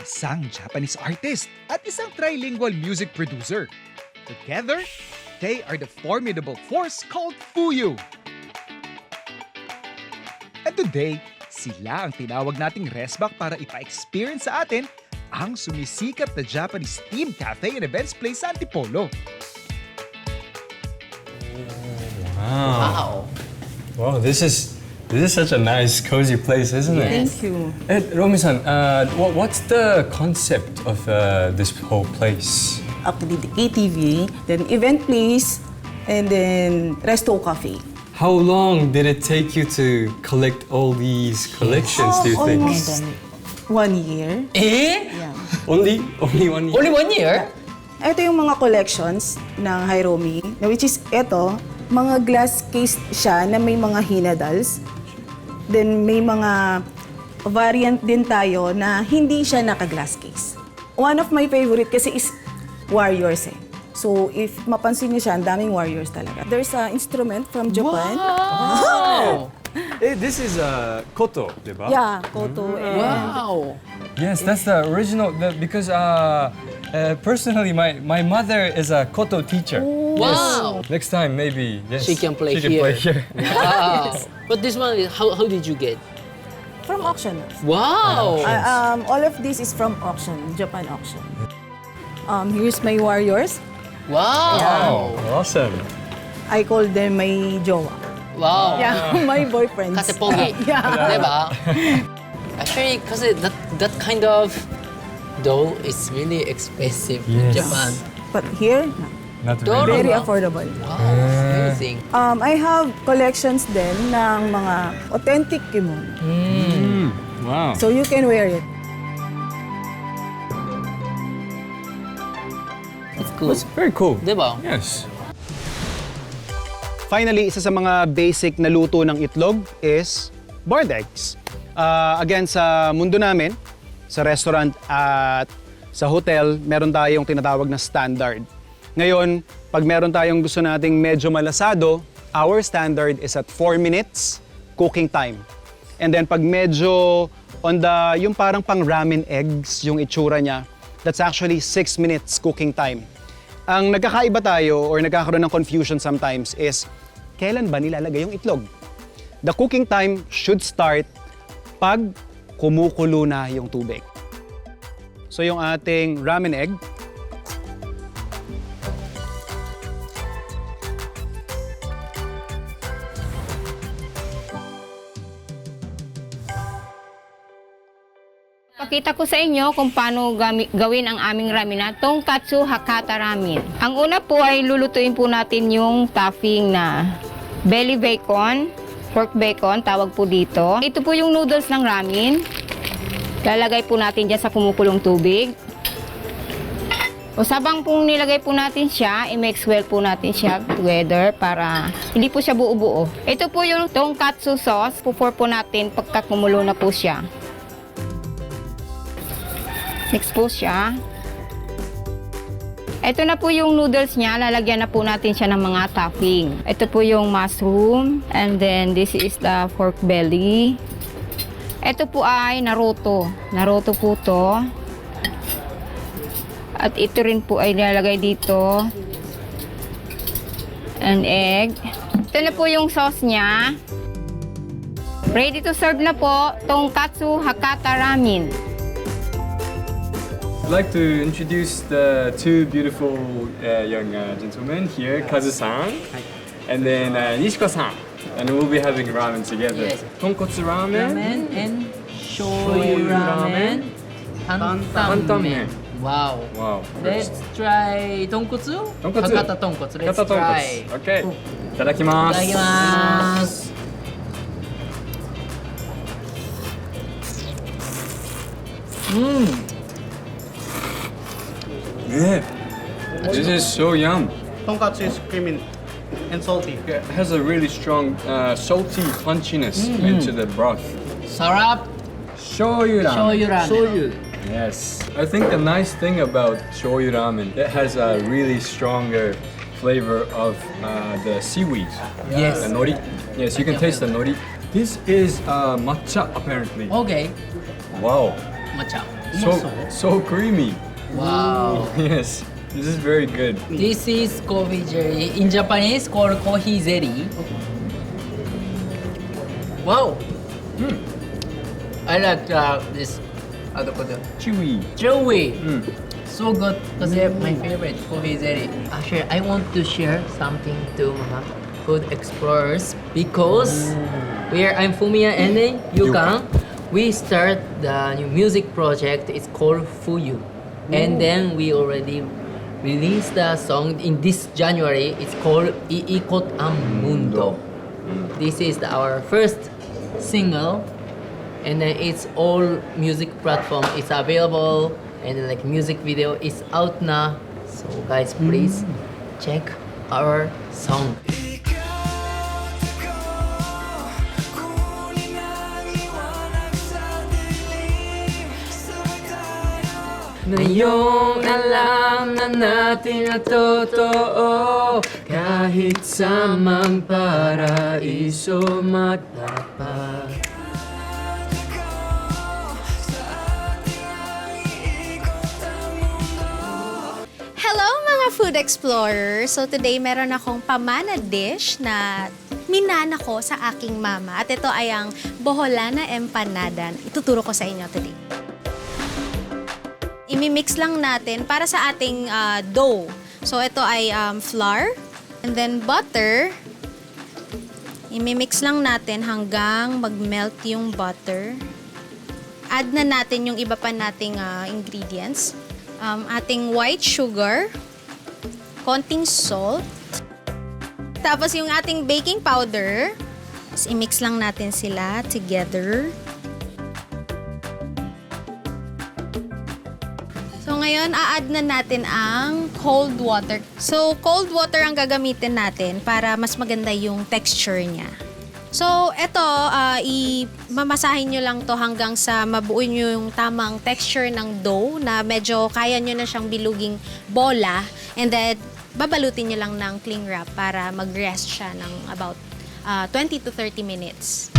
isang Japanese artist at isang trilingual music producer. Together, they are the formidable force called Fuyu. And today, sila ang tinawag nating Resback para ipa-experience sa atin ang sumisikat na Japanese themed cafe and events place sa Antipolo. Wow. Wow, this is such a nice, cozy place, isn't it? Yes. Thank you. Romi-san, what's the concept of this whole place? Actually, the ATV, then event place, and then Restocafe. How long did it take you to collect all these collections, do you think? Almost 1 year. Eh? Yeah. Only 1 year? Only 1 year? Ito yung mga collections ng Hairomi, which is ito, mga glass case siya na may mga hinadals. Then may mga variant din tayo na hindi siya naka-glass case. One of my favorite kasi is Warriors eh. So if mapansin niyo siya, ang daming Warriors talaga. There's an instrument from Japan. Wow! This is koto, diba? Yeah, koto. And Wow! Yes, that's the original, because personally, my mother is a koto teacher. Wow! Next time, maybe, yes. She can play She can play here. here. Wow! But this one, how did you get? from auction. Wow! All of this is from auction, Japan auction. Here's my Warriors. Wow! Awesome. I call them my jowa. Wow! Yeah, my boyfriends. Kasi pogi. Yeah. Diba? Actually, kasi that kind of doll is really expensive in Yes. Japan. But here, Not Doro. really. very affordable. Wow, amazing. I have collections din ng mga authentic kimono. Wow. So you can wear it. It's cool. That's very cool. Diba? Yes. Finally, isa sa mga basic na luto ng itlog is boiled eggs. Again, sa mundo namin, sa restaurant at sa hotel, meron tayong tinatawag na standard. Ngayon, pag meron tayong gusto nating medyo malasado, our standard is at 4 minutes cooking time. And then pag medyo yung parang pang ramen eggs, yung itsura niya, that's actually 6 minutes cooking time. Ang nagkakaiba tayo or nagkakaroon ng confusion sometimes is kailan ba nilalagay yung itlog? The cooking time should start pag kumukulo na yung tubig. So yung ating ramen egg, Pakita ko sa inyo kung paano gawin ang aming ramen na Tonkatsu Hakata Ramen. Ang una po ay lulutuin po natin yung stuffing na belly bacon, pork bacon, tawag po dito. Ito po yung noodles ng ramen. Lalagay po natin dyan sa kumukulong tubig. O sabang pong nilagay po natin siya, i-mix well po natin siya together para hindi po siya buo-buo. Ito po yung tonkatsu sauce. Pour po natin pagka kumulo na po siya. Mix po siya. Ito na po yung noodles niya. Lalagyan na po natin siya ng mga topping. Ito po yung mushroom. And then this is the pork belly. Ito po ay naruto. Naruto po to. At ito rin po ay nilalagay dito. An egg. Ito na po yung sauce niya. Ready to serve na po. Tonkatsu Hakata Ramen. I'd like to introduce the two beautiful young gentlemen here, Kazu-san and then Nishiko-san. And we'll be having ramen together. Yes. Tonkotsu ramen, And shoyu ramen, tantamen. Wow. Wow. Let's try tonkotsu. Tonkotsu. Hakata tonkotsu. Let's Kata try. tonkotsu. Okay. Itadakimasu. Itadakimasu. Yeah. This is so yum. Tonkatsu is creamy and salty. It has a really strong salty punchiness into the broth. Sarap. Shoyu ramen. Shoyu ramen. Yes. I think the nice thing about shoyu ramen, it has a really stronger flavor of the seaweed. Yes. The nori. Yes, you can taste the nori. This is matcha apparently. Okay. Wow. Matcha. So creamy. Wow. Yes, this is very good. This is coffee jelly. In Japanese, called coffee jelly. Wow. I like this. Chewy. Chewy. So good. Kasi my favorite coffee jelly. Actually, I want to share something to mga food explorers because I'm Fumiya and Yukan. We start the new music project. It's called Fuyu. And then we already released the song in this January. It's called Iikot ang Mundo. This is our first single, and then it's all music platform. It's available, and then like music video is out now. So guys, please check our song. Ngayong alam na natin na totoo, kahit sa mang paraiso magtapat. Hello mga food explorers! So today meron akong pamana dish na minana ko sa aking mama. At ito ay ang boholana empanada. Ituturo ko sa inyo today. Imimix lang natin para sa ating dough. So ito ay flour and then butter. Imimix lang natin hanggang mag-melt yung butter. Add na natin yung iba pa nating ingredients. Ating white sugar, konting salt, tapos yung ating baking powder. Tapos i-mix lang natin sila together. So ngayon, a-add na natin ang cold water. So cold water ang gagamitin natin para mas maganda yung texture niya. So ito, mamasahin nyo lang to hanggang sa mabuo nyo yung tamang texture ng dough na medyo kaya nyo na siyang biluging bola. And then, babalutin nyo lang ng cling wrap para mag-rest siya ng about 20 to 30 minutes.